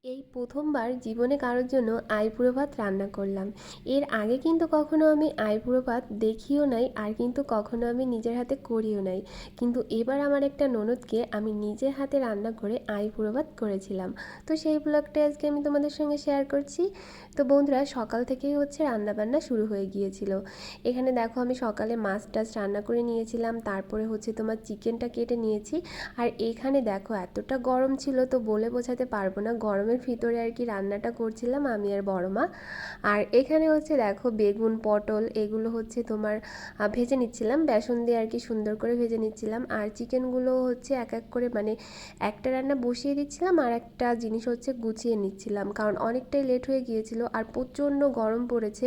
এই প্রথমবার জীবনে কারোর জন্য আইবুড়ো ভাত রান্না করলাম। এর আগে কিন্তু কখনো আমি আইবুড়ো ভাত দেখিও নাই, আর কিন্তু কখনো আমি নিজের হাতে করিও নাই। কিন্তু এবার আমার একটা ননদকে আমি নিজের হাতে রান্না করে আইবুড়ো ভাত করেছিলাম। তো সেই ব্লগটা আজকে আমি তোমাদের সঙ্গে শেয়ার করছি। তো বন্ধুরা, সকাল থেকেই হচ্ছে রান্নাবান্না শুরু হয়ে গিয়েছিল। এখানে দেখো আমি সকালে মাছ টাছ রান্না করে নিয়েছিলাম, তারপরে হচ্ছে তোমার চিকেনটা কেটে নিয়েছি। আর এখানে দেখো এতটা গরম ছিল, তো বলে বোঝাতে পারবো না, গরমের ভিতরে আর কি রান্নাটা করছিলাম আমি আর বড় মা। আর এখানে হচ্ছে দেখো বেগুন পটল এগুলো হচ্ছে তোমার ভেজে নিচ্ছিলাম, বেসন দিয়ে আর কি সুন্দর করে ভেজে নিচ্ছিলাম। আর চিকেনগুলো হচ্ছে এক এক করে মানে একটা রান্না বসিয়ে দিচ্ছিলাম, আর একটা জিনিস হচ্ছে গুছিয়ে নিচ্ছিলাম, কারণ অনেকটাই লেট হয়ে গিয়েছিল আর প্রচণ্ড গরম পড়েছে।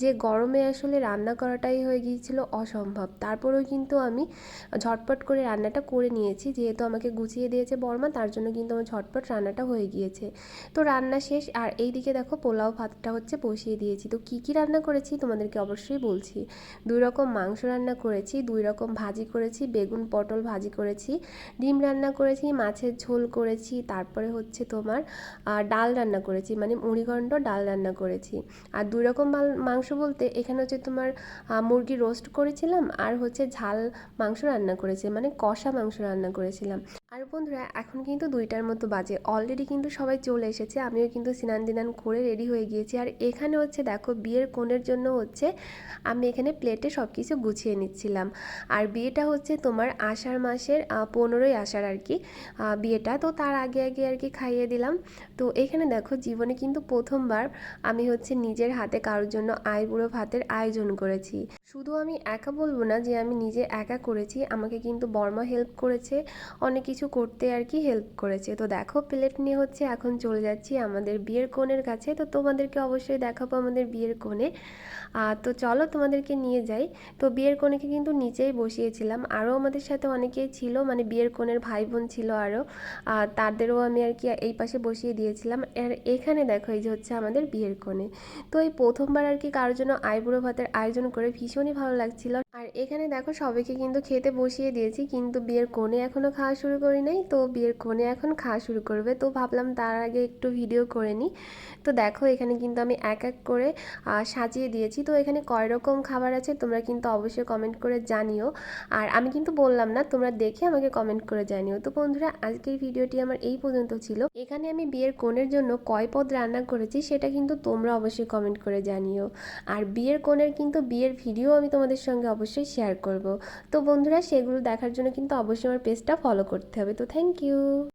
যে গরমে আসলে রান্না করাটাই হয়ে গিয়েছিল অসম্ভব। তারপরেও কিন্তু আমি ঝটপট করে রান্নাটা করে নিয়েছি, যেহেতু আমাকে গুছিয়ে দিয়েছে বর্মা, তার জন্য কিন্তু আমার ঝটপট রান্নাটা হয়ে গিয়েছে। তো রান্না শেষ, আর এই দিকে দেখো পোলাও ভাতটা হচ্ছে বসিয়ে দিয়েছি। তো কী কী রান্না করেছি তোমাদেরকে অবশ্যই বলছি। 2 রকম মাংস রান্না করেছি, 2 রকম ভাজি করেছি, বেগুন পটল ভাজি করেছি, ডিম রান্না করেছি, মাছের ঝোল করেছি, তারপরে হচ্ছে তোমার ডাল রান্না করেছি, মানে মুড়িঘণ্ট ডাল রান্না করেছি। আর 2 রকম মাংস বলতে এখানে হচ্ছে তোমার মুরগি রোস্ট করেছিলাম, আর হচ্ছে ঝাল মাংস রান্না করেছি, মানে কষা মাংস রান্না করেছিলাম। আর বন্ধুরা, এখন কিন্তু 2টার মতো বাজে, অলরেডি কিন্তু সবাই চলে এসেছে, আমিও কিন্তু স্নান দিনান করে রেডি হয়ে গিয়েছি। আর এখানে হচ্ছে দেখো বিয়ের কোণের জন্য হচ্ছে আমি এখানে প্লেটে সব কিছু গুছিয়ে নিচ্ছিলাম। আর বিয়েটা হচ্ছে তোমার আষাঢ় মাসের 15ই আষাঢ় আর কি বিয়েটা, তো তার আগে আগে আর কি খাইয়ে দিলাম। তো এখানে দেখো জীবনে কিন্তু প্রথমবার আমি হচ্ছে নিজের হাতে কারোর জন্য আইবুড়ো ভাতের আয়োজন করেছি। শুধু আমি একা বলবো না যে আমি নিজে একা করেছি, আমাকে কিন্তু বর্মা হেল্প করেছে, অনেক কিছু করতে আর কি হেল্প করেছে। তো দেখো প্লেট নিয়ে হচ্ছে এখন চলে যাচ্ছি আমাদের বিয়ের কোণের কাছে। তো তোমাদেরকে অবশ্যই দেখাবো আমাদের বিয়ের কোণে। তো চলো তোমাদেরকে নিয়ে যাই। তো বিয়ের কনেকে কিন্তু নিচেই বসিয়েছিলাম, আরও আমাদের সাথে অনেকেই ছিল, মানে বিয়ের কনের ভাই বোন ছিল আরও, তাদেরও আমি আর কি এই পাশে বসিয়ে দিয়েছিলাম। আর এখানে দেখো এই যে হচ্ছে আমাদের বিয়ের কোণে। তো এই প্রথমবার আর কি কারোর জন্য আইবুড়ো ভাতের আয়োজন করে ভীষণই ভালো লাগছিল। আর এখানে দেখো সবাইকে কিন্তু খেতে বসিয়ে দিয়েছি, কিন্তু বিয়ের কোণে এখনও খাওয়া শুরু করি নাই। তো বিয়ের কোণে এখন খাওয়া শুরু করবে, তো ভাবলাম তার আগে একটু ভিডিও করে নিই। তো দেখো এখানে কিন্তু আমি এক এক করে সাজিয়ে দিয়েছি। তো এখানে কয় রকম খাবার আছে তোমরা কিন্তু অবশ্যই কমেন্ট করে জানিও। আর আমি কিন্তু বললাম না, তোমরা দেখে আমাকে কমেন্ট করে জানিও। তো বন্ধুরা, আজকের ভিডিওটি আমার এই পর্যন্ত ছিল। এখানে আমি বিয়ের কোণের জন্য কয় পদ রান্না করেছি সেটা কিন্তু তোমরা অবশ্যই কমেন্ট করে জানিও। আর বিয়ের কোণের কিন্তু বিয়ের ভিডিও আমি তোমাদের সঙ্গে অবশ্যই শেয়ার করব। তো বন্ধুরা, সেগুলো দেখার জন্য কিন্তু অবশ্যই আমার পেজটা ফলো করতে হবে। তো থ্যাংক ইউ।